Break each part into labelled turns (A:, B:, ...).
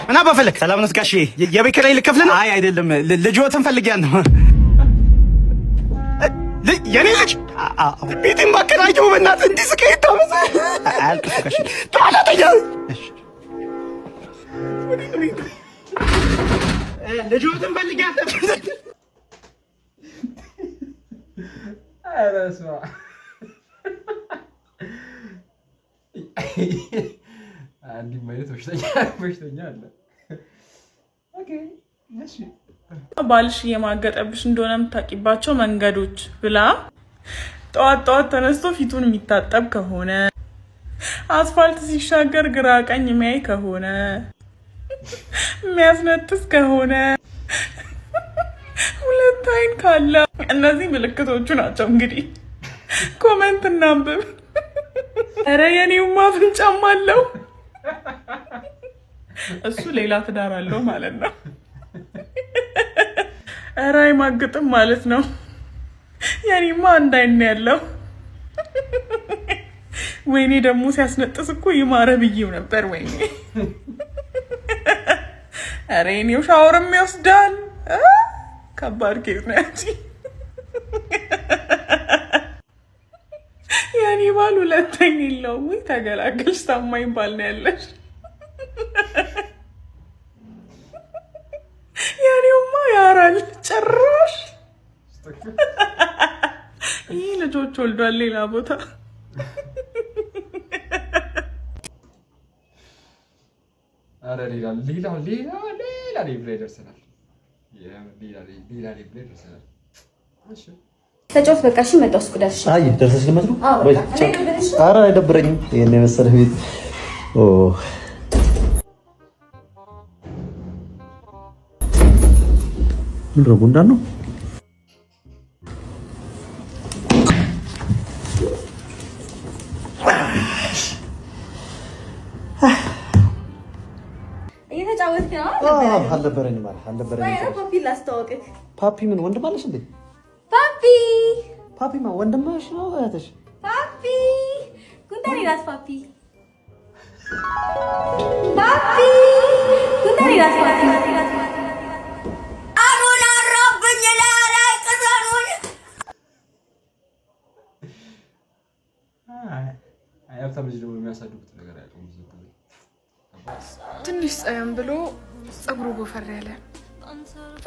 A: እና በፈለክ ሰላም ነው ጋሼ። የቤት ኪራይ ልከፍል ነው? አይ አይደለም፣ ልጅዎትን ፈልጊያለሁ። የኔ ልጅ ቤቴን ባከራየው በእናትህ እንዲህ ስቀይ ታመሰ አልኩሽ ጋሼ። ታላተኛ ልጅዎትን ፈልጊያለሁ።
B: አረሳ አንዲ ማለት ወሽተኛ አለ። ኦኬ እሺ
C: ባልሽ የማገጠብሽ እንደሆነ የምታውቂባቸው መንገዶች ብላ ጠዋት ተነስቶ ፊቱን የሚታጠብ ከሆነ አስፋልት ሲሻገር ግራ ቀኝ የሚያይ ከሆነ የሚያስነጥስ ከሆነ ሁለት አይን ካለ እነዚህ ምልክቶቹ ናቸው። እንግዲህ ኮሜንት እናንብብ። ኧረ የኔውማ አፍንጫም አለው። እሱ ሌላ ትዳር አለው ማለት ነው። ኧረ አይማግጥም ማለት ነው። የኔማ አንድ አይን ያለው። ወይኔ ደግሞ ሲያስነጥስ እኮ ይማረ ብዬው ነበር። ወይኔ ኧረ የኔው ሻወርም ይወስዳል። ከባድ ኬዝ ነው ያቺ። የኔ ባል ሁለተኛ የለውም ወይ ተገላገልሽ። ታማኝ ባል ነው ያለሽ። የኔውማ ያራል ጭራሽ። ይህ ልጆች ወልዷል ሌላ ቦታ።
B: አረ ሌላ ሌቭል ደርሰናል። እሺ
D: ተጫወት በቃ። እሺ መጣሁ። ስኩዳሽ
A: አይ ደርሰሽ ልመት ነው ወይ? ኧረ አይደብረኝም። ይሄን የመሰለ ቤት ምን ነው ጉንዳን ነው?
D: እየተጫወትክ ነው?
A: አልነበረኝም ማለት አልነበረኝም።
D: ፓፒ ላስተዋወቅህ።
A: ፓፒ ምን ወንድም አለሽ እንዴ? ፓፒ ማ ወንድምሽ ነው እህትሽ?
D: ፓፒ ጉንዳን ይላስ ፓፒ ጉንዳን ይላስ ፓፒ አሮና ረብኝ ላይ ቀዛኑን
B: ሀብታም ልጅ ደግሞ የሚያሳድጉት ነገር ያለው
E: ትንሽ ጸየም ብሎ ፀጉሩ ጎፈር ያለ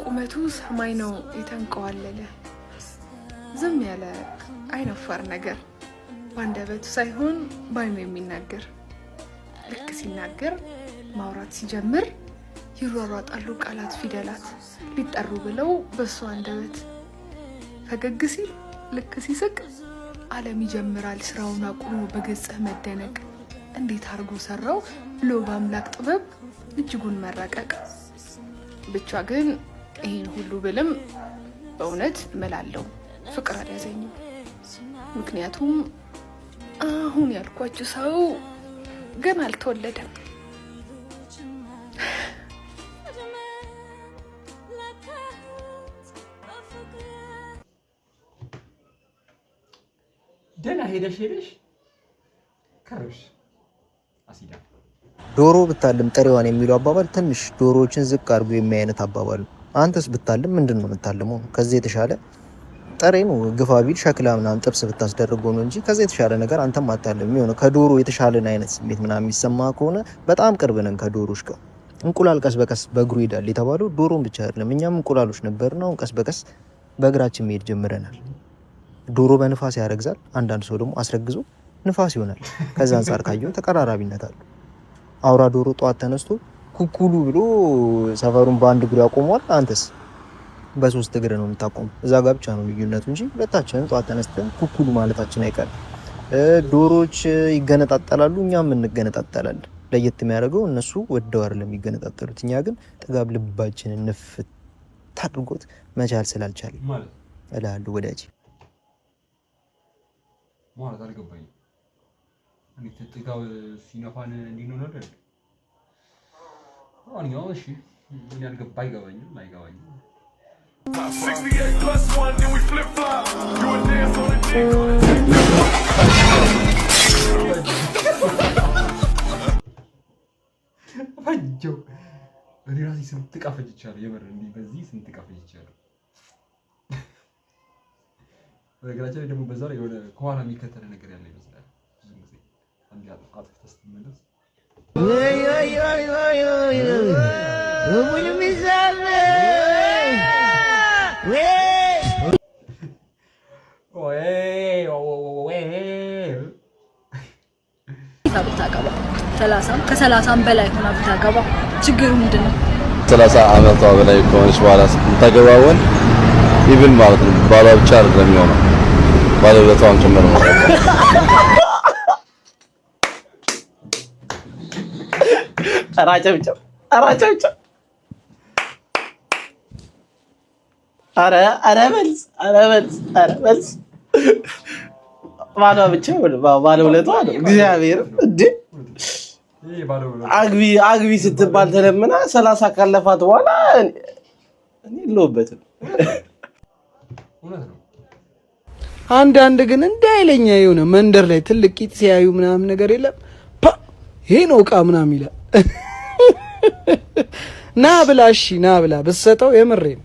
E: ቁመቱ ሰማይ ነው የተንቀዋለለ ዝም ያለ አይነፋር ነገር ባንደበቱ ሳይሆን ባይኑ የሚናገር ልክ ሲናገር ማውራት ሲጀምር ይሯሯጣሉ ቃላት ፊደላት ሊጠሩ ብለው በሱ አንደበት ፈገግ ሲል ልክ ሲስቅ ዓለም ይጀምራል ስራውን አቁሞ በገጽህ መደነቅ እንዴት አርጎ ሰራው ብሎ በአምላክ ጥበብ እጅጉን መረቀቅ። ብቻ ግን ይሄን ሁሉ ብልም በእውነት እምላለው ፍቅር አልያዘኝም። ምክንያቱም አሁን ያልኳችሁ ሰው ገና አልተወለደም።
B: ደህና ሄደሽ ከርሽ አሲዳ
F: ዶሮ ብታልም ጥሬዋን የሚለው አባባል ትንሽ ዶሮዎችን ዝቅ አድርጎ የሚያይነት አባባል ነው። አንተስ ብታልም ምንድነው የምታልመው? ከዚህ የተሻለ ጥሬ ነው ግፋ ቢል ሸክላ ምናምን ጥብስ ብታስደርገው ነው እንጂ ከዚህ የተሻለ ነገር አንተም አታልም። የሚሆነው ከዶሮ የተሻለን አይነት ስሜት ምናምን የሚሰማ ከሆነ በጣም ቅርብ ነን ከዶሮች ጋር። እንቁላል ቀስ በቀስ በእግሩ ይሄዳል የተባለው ዶሮን ብቻ አይደለም። እኛም እንቁላሎች ነበርና አሁን ቀስ በቀስ በእግራችን መሄድ ጀምረናል። ዶሮ በንፋስ ያረግዛል። አንዳንድ ሰው ደግሞ አስረግዞ ንፋስ ይሆናል። ከዛ አንፃር ካየው ተቀራራቢነት አለው። አውራ ዶሮ ጧት ተነስቶ ኩኩሉ ብሎ ሰፈሩን በአንድ እግሩ ያቆመዋል። አንተስ በሶስት እግር ነው የምታቆመው። እዛ ጋር ብቻ ነው ልዩነቱ እንጂ ሁለታችንም ጧት ተነስተን ኩኩሉ ማለታችን አይቀርም። ዶሮዎች ይገነጣጠላሉ፣ እኛም እንገነጣጠላለን። ለየት የሚያደርገው እነሱ ወደው አይደለም የሚገነጣጠሉት፣ እኛ ግን ጥጋብ ልባችንን ንፍት አድርጎት መቻል ስላልቻለ ማለት እላለሁ። ወዳጅ
B: ማለት አልገባኝም። እንዴት ጥጋብ ሲነፋን እንዲኖር ነው አይደል? አሁን እሺ ምን ያልገባ አይገባኝም።
G: 68 plus 1 then we flip flop. You a dance on the
B: Ayo. እኔ ራሴ ስንት ቀፈጅቻለሁ የምር እንዲህ በዚህ ስንት ቀፈጅቻለሁ። በነገራችን ላይ ደግሞ በዛ ላይ የሆነ ከኋላ የሚከተለ ነገር ያለ ይመስላል ብዙ ጊዜ አንድ አጥፍተህ ስትመለስ
H: ብታገባ 30 ከ30 በላይ ሆና ብታገባ ችግሩ ምንድን ነው?
I: 30 ዓመቷ በላይ ከሆነች በኋላ ስትገባውን ኢቭን ማለት ነው ባሏ ብቻ አይደለም የሚሆነው ባለቤቷም ጭምር ነው።
A: አራጨብጨብ ኧረ መልስ ባሏ ብቻ ባለውለቷ ነው። እግዚአብሔር እንደ አግቢ ስትባል ተለምና 30 ካለፋት በኋላ እኔ የለሁበትም። አንዳንድ ግን እንዳይለኛ የሆነ መንደር ላይ ትልቅ ቂጥ ሲያዩ ምናምን ነገር የለም ይሄ ነው ዕቃ ምናምን ይላል። ና ብላ ብትሰጠው የምሬን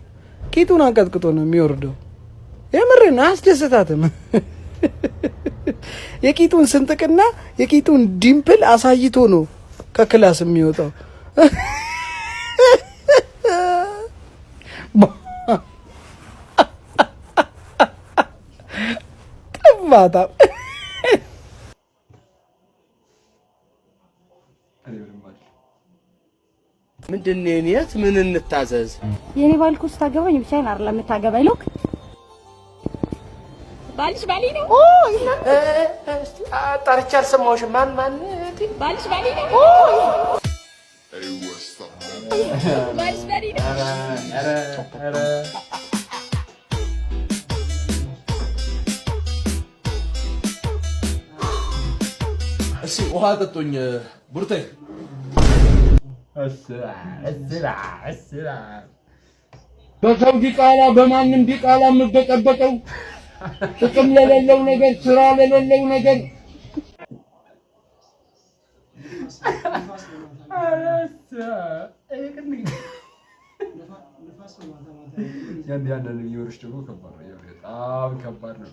A: ቂጡን አንቀጥቅጦ ነው የሚወርደው። የምሬን አያስደስታትም። የቂጡን ስንጥቅና የቂጡን ዲምፕል አሳይቶ ነው ከክላስ የሚወጣው። ጥባታ ምንድን ነው የት ምን እንታዘዝ?
D: የኔ ባልኩ ስታገባኝ ብቻዬን አይደለም የምታገባኝ ሎክ ባልሽ ባሊ ነው።
A: እስቲ አጣርቻ አልሰማሁሽም። ማን
D: ባልሽ ባሊ ነው። ባልሽ ባሊ ነው።
B: ኧረ
J: እሺ ውሃ ጠጡኝ ቡርቴ።
K: በሰው ዲቃላ በማንም ዲቃላ የምበጠበጠው ጥቅም ለሌለው ነገር ስራ ለሌለው ነገር
B: ያን የሚወርሽ ደግሞ ከባድ ነው። በጣም ከባድ ነው።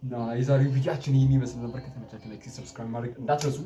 B: እና የዛሬው ቪዲዮአችን ይህን ይመስል ነበር። ከተመቻችሁ ላይክ፣ ሰብስክራይብ ማድረግ እንዳትረሱ።